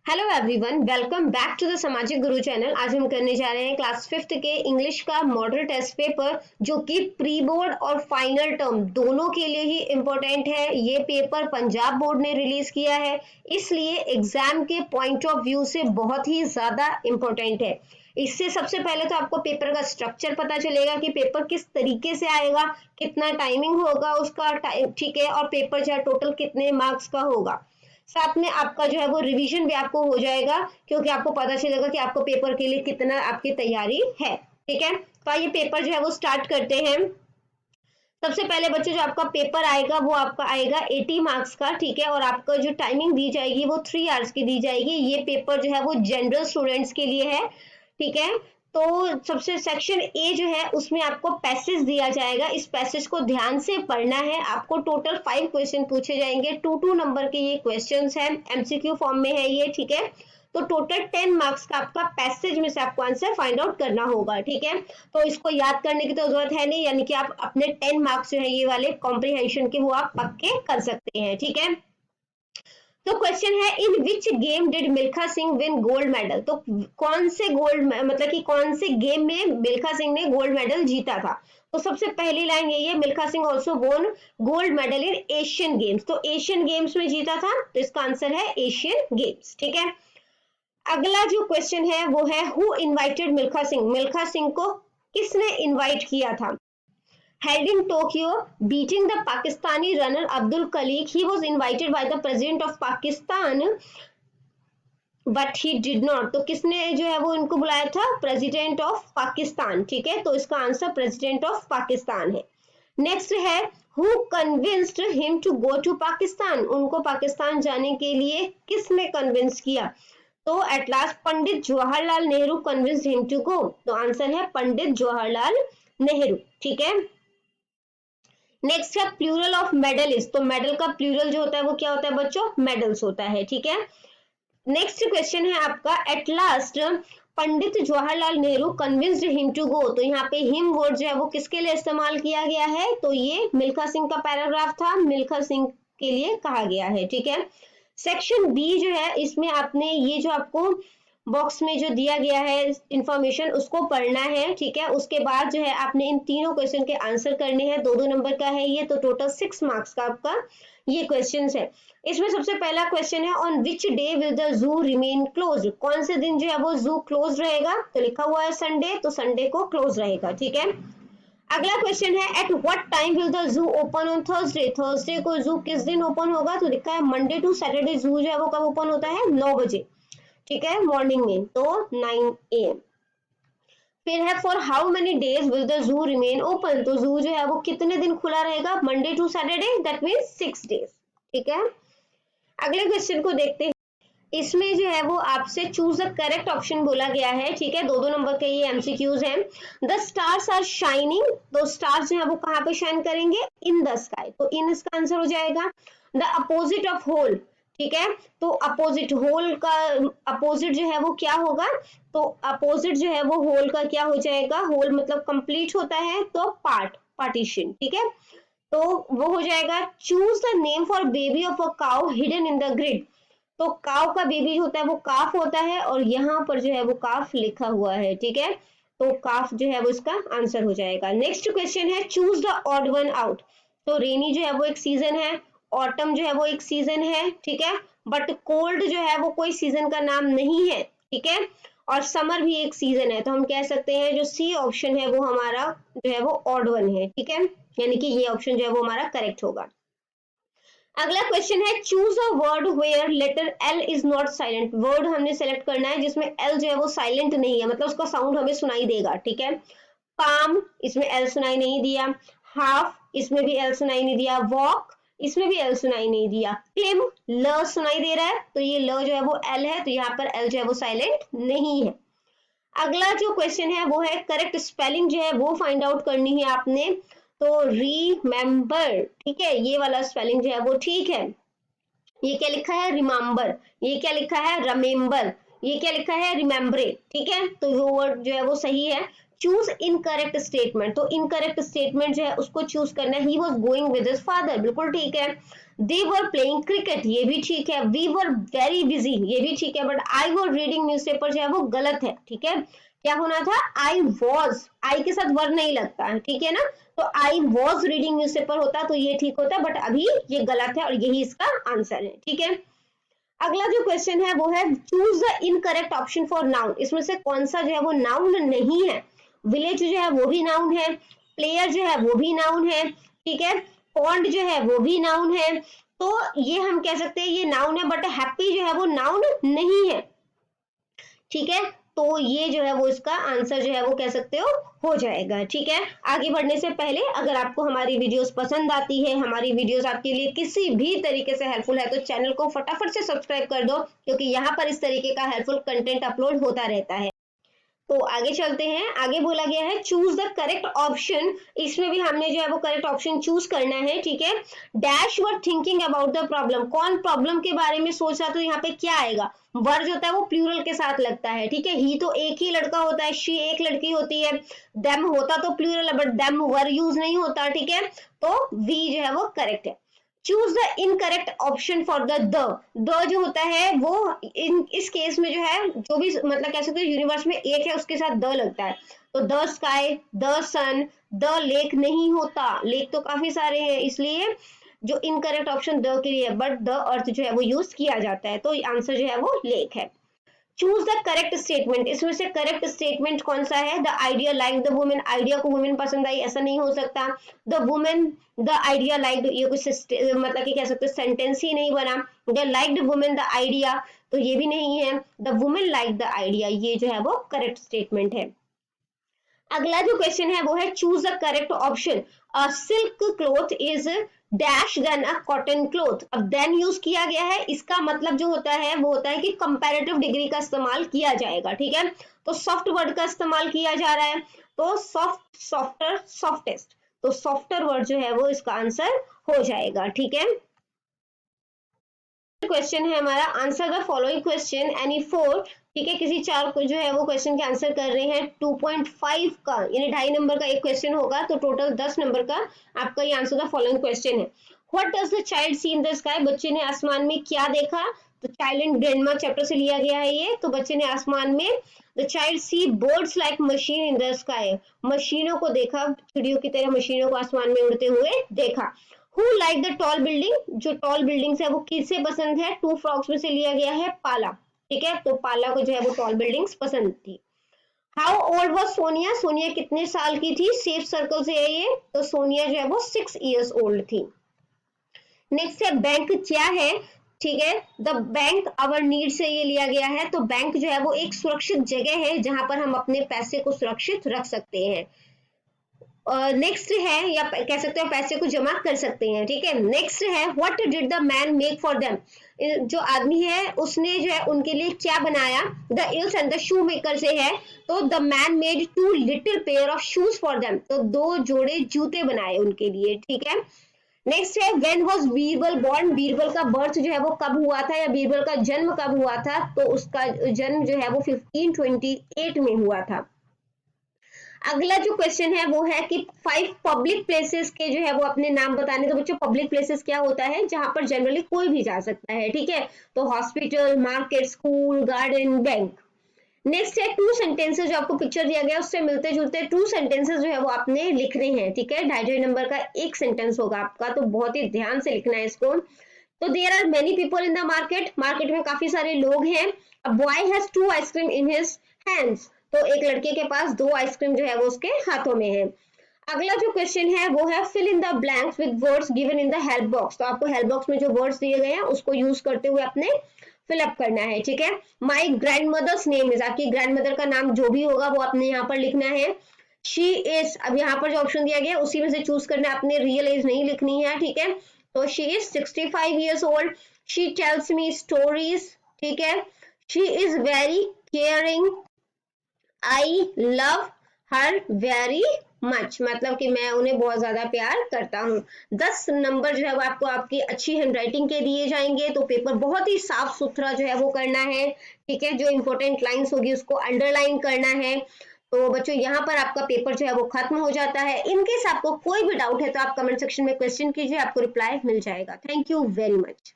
Hello everyone, welcome back to the Samajik Guru channel. आज हम करने जा रहे हैं क्लास 5th के इंग्लिश का मॉडल टेस्ट पेपर, जो कि प्री बोर्ड और फाइनल टर्म दोनों के लिए ही इम्पोर्टेंट है। ये पेपर पंजाब बोर्ड ने रिलीज किया है, इसलिए एग्जाम के पॉइंट ऑफ व्यू से बहुत ही ज्यादा इम्पोर्टेंट है। इससे सबसे पहले तो आपको पेपर का स्ट्रक्चर पता चलेगा कि पेपर किस तरीके से आएगा, कितना टाइमिंग होगा उसका, ठीक है, और पेपर जो है टोटल कितने मार्क्स का होगा। साथ में आपका जो है वो रिवीजन भी आपको हो जाएगा, क्योंकि आपको पता चलेगा कि आपको पेपर के लिए कितना आपकी तैयारी है। ठीक है, तो ये पेपर जो है वो स्टार्ट करते हैं। सबसे पहले बच्चों, जो आपका पेपर आएगा वो आपका आएगा 80 मार्क्स का। ठीक है, और आपका जो टाइमिंग दी जाएगी वो 3 आवर्स की दी जाएगी। ये पेपर जो है वो जनरल स्टूडेंट्स के लिए है। ठीक है, तो सबसे सेक्शन ए जो है उसमें आपको पैसेज दिया जाएगा। इस पैसेज को ध्यान से पढ़ना है। आपको टोटल 5 क्वेश्चन पूछे जाएंगे, 2 नंबर के ये क्वेश्चंस हैं, एमसीक्यू फॉर्म में है ये। ठीक है, तो टोटल 10 मार्क्स का आपका पैसेज में से आपको आंसर फाइंड आउट करना होगा। ठीक है, तो इसको याद करने की तो जरूरत है नहीं, यानी कि आप अपने 10 मार्क्स जो है ये वाले कॉम्प्रिहेंशन के वो आप पक्के कर सकते हैं। ठीक है, तो क्वेश्चन है, in which game did Milkha Singh win gold medal. तो कौन से गोल्ड, मतलब कि कौन से गेम में मिल्खा सिंह ने गोल्ड मेडल जीता था। तो सबसे पहली लाइन यही है, मिल्खा सिंह ऑल्सो वोन gold medal in Asian games. तो एशियन गेम्स में जीता था, तो इसका आंसर है एशियन गेम्स। ठीक है, अगला जो क्वेश्चन है वो है, हु इनवाइटेड मिल्खा सिंह। मिल्खा सिंह को किसने इनवाइट किया था। Held in Tokyo, beating the Pakistani runner Abdul Khalik, he was invited by the president of Pakistan, but he did not. तो किसने जो है वो इनको बुलाया था, प्रेसिडेंट ऑफ पाकिस्तान। ठीक है, तो इसका आंसर प्रेसिडेंट ऑफ पाकिस्तान है। नेक्स्ट है, who convinced him to go to Pakistan. उनको पाकिस्तान जाने के लिए किसने कन्विंस किया। तो at last Pandit Jawaharlal Nehru convinced him to go. तो आंसर है पंडित जवाहरलाल नेहरू। ठीक है, नेक्स्ट है प्लूरल ऑफ मेडलिस्ट। तो मेडल का प्लूरल जो होता है वो क्या होता है बच्चों, मेडल्स होता है। ठीक है, नेक्स्ट क्वेश्चन है आपका, at last Pandit Jawaharlal Nehru convinced him to go. तो यहाँ पे हिम वर्ड जो है वो किसके लिए इस्तेमाल किया गया है, तो ये मिल्खा सिंह का पैराग्राफ था, मिल्खा सिंह के लिए कहा गया है। ठीक है, सेक्शन बी जो है इसमें आपने ये जो आपको बॉक्स में जो दिया गया है इंफॉर्मेशन उसको पढ़ना है। ठीक है, उसके बाद जो है आपने इन तीनों क्वेश्चन के आंसर करने हैं। 2-2 नंबर का है ये, तो टोटल 6 मार्क्स का आपका ये क्वेश्चन है। इसमें सबसे पहला क्वेश्चन है, on which day will the zoo remain close. कौन से दिन जो है वो जू क्लोज रहेगा। तो लिखा हुआ है संडे, तो संडे को क्लोज रहेगा। ठीक है, अगला क्वेश्चन है, at what time will the जू ओपन ऑन थर्सडे। थर्सडे को जू किस दिन ओपन होगा। तो लिखा है मंडे टू सैटरडे जू जो है वो कब ओपन होता है, 9 बजे। ठीक है, मॉर्निंग में, तो 9 AM। फिर है, for how many days will the zoo remain open. तो जू जो है वो कितने दिन खुला रहेगा, Monday to Saturday, that means 6 days. ठीक है, अगले क्वेश्चन को देखते हैं। इसमें जो है वो आपसे चूज द करेक्ट ऑप्शन बोला गया है। ठीक है, 2-2 नंबर के ये एमसीक्यूज हैं। The stars are shining. तो स्टार्स जो है वो कहाँ पे शाइन करेंगे, इन द स्काई। तो इन इसका आंसर हो जाएगा। The opposite of whole. ठीक है, तो अपोजिट होल का अपोजिट जो है वो क्या होगा, तो अपोजिट जो है वो होल का क्या हो जाएगा, होल मतलब कंप्लीट होता है, तो पार्ट, पार्टीशन। ठीक है, तो वो हो जाएगा, choose the name for baby of a cow hidden in the grid. तो काउ का बेबी होता है वो काफ होता है, और यहाँ पर जो है वो काफ लिखा हुआ है। ठीक है, तो काफ जो है वो इसका आंसर हो जाएगा। नेक्स्ट क्वेश्चन है, choose the odd one out. तो रेनी जो है वो एक सीजन है, ऑटम जो है वो एक सीजन है। ठीक है, बट कोल्ड जो है वो कोई सीजन का नाम नहीं है। ठीक है, और समर भी एक सीजन है, तो हम कह सकते हैं जो सी ऑप्शन है वो हमारा जो है वो ऑड वन है। ठीक है, यानी कि ये ऑप्शन जो है वो हमारा करेक्ट होगा। अगला क्वेश्चन है, choose a word where letter L is not silent. Word हमने सेलेक्ट करना है जिसमें एल जो है वो साइलेंट नहीं है, मतलब उसका साउंड हमें सुनाई देगा। ठीक है, पाम, इसमें एल सुनाई नहीं दिया। हाफ, इसमें भी एल सुनाई नहीं दिया। वॉक, इसमें भी एल सुनाई नहीं दिया। क्लिम, ल सुनाई दे रहा है, तो ये ल जो है वो एल है, तो यहाँ पर एल जो है वो साइलेंट नहीं है। अगला जो क्वेश्चन है वो है, करेक्ट स्पेलिंग जो है वो फाइंड आउट करनी है आपने। तो रिमेंबर, ठीक है, ये वाला स्पेलिंग जो है वो ठीक है। ये क्या लिखा है, रिमेंबर। ये क्या लिखा है, रमेम्बर। ये क्या लिखा है, रिमेम्बरे। ठीक है, तो वो वर्ड जो है वो सही है। चूज इनकरेक्ट स्टेटमेंट, तो इनकरेक्ट स्टेटमेंट जो है उसको चूज करना है। He was going with his father, बिल्कुल ठीक है। दे वर प्लेइंग क्रिकेट, ये भी ठीक है। वी वर वेरी बिजी, ये भी ठीक है। But I were reading newspaper जो है वो गलत है, ठीक है। क्या होना था, आई वॉज, आई के साथ वर नहीं लगता है, ठीक है ना। तो आई वॉज रीडिंग न्यूज़पेपर होता तो ये ठीक होता, बट अभी ये गलत है और यही इसका आंसर है, ठीक है। अगला जो क्वेश्चन है वो है choose the incorrect option for noun, इसमें से कौन सा जो है वो नाउन नहीं है। विलेज जो है वो भी नाउन है, प्लेयर जो है वो भी नाउन है, ठीक है। पॉन्ड जो है वो भी नाउन है। तो ये हम कह सकते हैं ये नाउन है, बट हैप्पी जो है वो नाउन नहीं है, ठीक है। तो ये जो है वो इसका आंसर जो है वो कह सकते हो जाएगा, ठीक है। आगे बढ़ने से पहले अगर आपको हमारी वीडियोस पसंद आती है, हमारी वीडियोस आपके लिए किसी भी तरीके से हेल्पफुल है, तो चैनल को फटाफट से सब्सक्राइब कर दो, क्योंकि यहाँ पर इस तरीके का हेल्पफुल कंटेंट अपलोड होता रहता है। तो आगे चलते हैं। आगे बोला गया है चूज द करेक्ट ऑप्शन, इसमें भी हमने जो है वो करेक्ट ऑप्शन चूज करना है, ठीक है। Dash were thinking about the problem, कौन प्रॉब्लम के बारे में सोच रहा, तो यहाँ पे क्या आएगा, वर जो होता है वो प्लूरल के साथ लगता है, ठीक है। ही तो एक ही लड़का होता है, शी एक लड़की होती है, देम होता तो प्लूरल है, बट देम वर यूज नहीं होता, ठीक है। तो वी जो है वो करेक्ट है। Choose the incorrect option for the जो होता है वो इस केस में जो है जो भी मतलब कह सकते हो यूनिवर्स में एक है उसके साथ द लगता है, तो the sky, the sun, the lake नहीं होता, लेक तो काफी सारे हैं, इसलिए जो इनकरेक्ट ऑप्शन द के लिए है, बट द अर्थ जो है वो यूज किया जाता है, तो आंसर जो है वो लेक है। चूज द करेक्ट स्टेटमेंट, इसमें से करेक्ट स्टेटमेंट कौन सा है, the idea like the women, idea को वुमेन पसंद आई, ऐसा नहीं हो सकता। The women the idea like, ये कुछ मतलब कि कह सकते सेंटेंस ही नहीं बना। The liked women the idea, तो ये भी नहीं है। The women like the idea, ये जो है वो करेक्ट स्टेटमेंट है। अगला जो क्वेश्चन है वो है choose the correct option, a silk cloth is dash than a cotton cloth. अब देन यूज किया गया है, इसका मतलब जो होता है वो होता है कि कंपैरेटिव डिग्री का इस्तेमाल किया जाएगा, ठीक है। तो सॉफ्ट वर्ड का इस्तेमाल किया जा रहा है, तो सॉफ्ट, सॉफ्टर, सॉफ्टेस्ट, तो सॉफ्टर वर्ड जो है वो इसका आंसर हो जाएगा, ठीक है। क्वेश्चन है हमारा, answer the following question any four, ठीक है। किसी चार को जो है वो क्वेश्चन के आंसर कर रहे हैं। 2.5 का यानी 2.5 नंबर का एक क्वेश्चन होगा, तो टोटल 10 नंबर का आपका ये आंसर द फॉलोइंग क्वेश्चन है। What does the child see in the sky, बच्चे ने आसमान में क्या देखा, तो चाइल्ड एंड ग्रैंडमा चैप्टर से लिया गया है ये। तो बच्चे ने आसमान में, the child see birds like machine in the sky, मशीनों को देखा, चिड़ियों की तरह मशीनों को आसमान में उड़ते हुए देखा। Who like the tall building, जो टॉल बिल्डिंग्स है वो किसे पसंद है, टू फ्रॉग्स में से लिया गया है पाला, ठीक है। तो पाला को जो है वो टॉल बिल्डिंग्स पसंद थी। How old was Sonia, Sonia कितने साल की थी, सेफ सर्कल से है ये, तो सोनिया जो है वो 6 years old थी। नेक्स्ट है बैंक क्या है, ठीक है। द बैंक आवर नीड से ये लिया गया है, तो बैंक जो है वो एक सुरक्षित जगह है जहां पर हम अपने पैसे को सुरक्षित रख सकते हैं। नेक्स्ट है, या कह सकते हो पैसे को जमा कर सकते हैं, ठीक है। नेक्स्ट है what did the man make for them, जो आदमी है उसने जो है उनके लिए क्या बनाया, the ills and the shoe maker से है, तो the man made 2 little pair of shoes for them, तो 2 जोड़े जूते बनाए उनके लिए, ठीक है। नेक्स्ट है when was Birbal born, Birbal का बर्थ जो है वो कब हुआ था, या बीरबल का जन्म कब हुआ था, तो उसका जन्म जो है वो 1528 में हुआ था। अगला जो क्वेश्चन है वो है कि 5 पब्लिक प्लेसेस के जो है वो अपने नाम बताने। तो बच्चों पब्लिक प्लेसेस क्या होता है, जहां पर जनरली कोई भी जा सकता है, ठीक है। तो hospital, market, school, garden, bank. Next है 2 सेंटेंसेस, जो आपको पिक्चर दिया गया उससे मिलते जुलते 2 सेंटेंसेस जो है वो आपने लिखने हैं, ठीक है। 2.5 नंबर का एक सेंटेंस होगा आपका, तो बहुत ही ध्यान से लिखना है इसको। तो there are many people in the market, market में काफी सारे लोग हैं। A boy has 2 ice cream in his hands, तो एक लड़के के पास 2 आइसक्रीम जो है वो उसके हाथों में है। अगला जो क्वेश्चन है वो है fill in the blanks with words given in the help box, तो आपको हेल्प बॉक्स में जो वर्ड्स दिए गए हैं उसको यूज करते हुए अपने फिलअप करना है, ठीक है। My grandmother's name is, आपकी ग्रैंड मदर का नाम जो भी होगा वो आपने यहाँ पर लिखना है। शी इज, अब यहाँ पर जो ऑप्शन दिया गया उसी में से चूज करना है, अपने रियल एज नहीं लिखनी है, ठीक है। तो she is 65 years old, she tells me stories, ठीक है। She is very caring, I love her very much, मतलब कि मैं उन्हें बहुत ज्यादा प्यार करता हूँ। 10 नंबर जो है वो आपको आपकी अच्छी हैंडराइटिंग के दिए जाएंगे, तो पेपर बहुत ही साफ सुथरा जो है वो करना है, ठीक है। जो इंपॉर्टेंट लाइंस होगी उसको अंडरलाइन करना है, तो बच्चों यहाँ पर आपका पेपर जो है वो खत्म हो जाता है। इनकेस आपको कोई भी डाउट है तो आप कमेंट सेक्शन में क्वेश्चन कीजिए, आपको रिप्लाई मिल जाएगा। Thank you very much.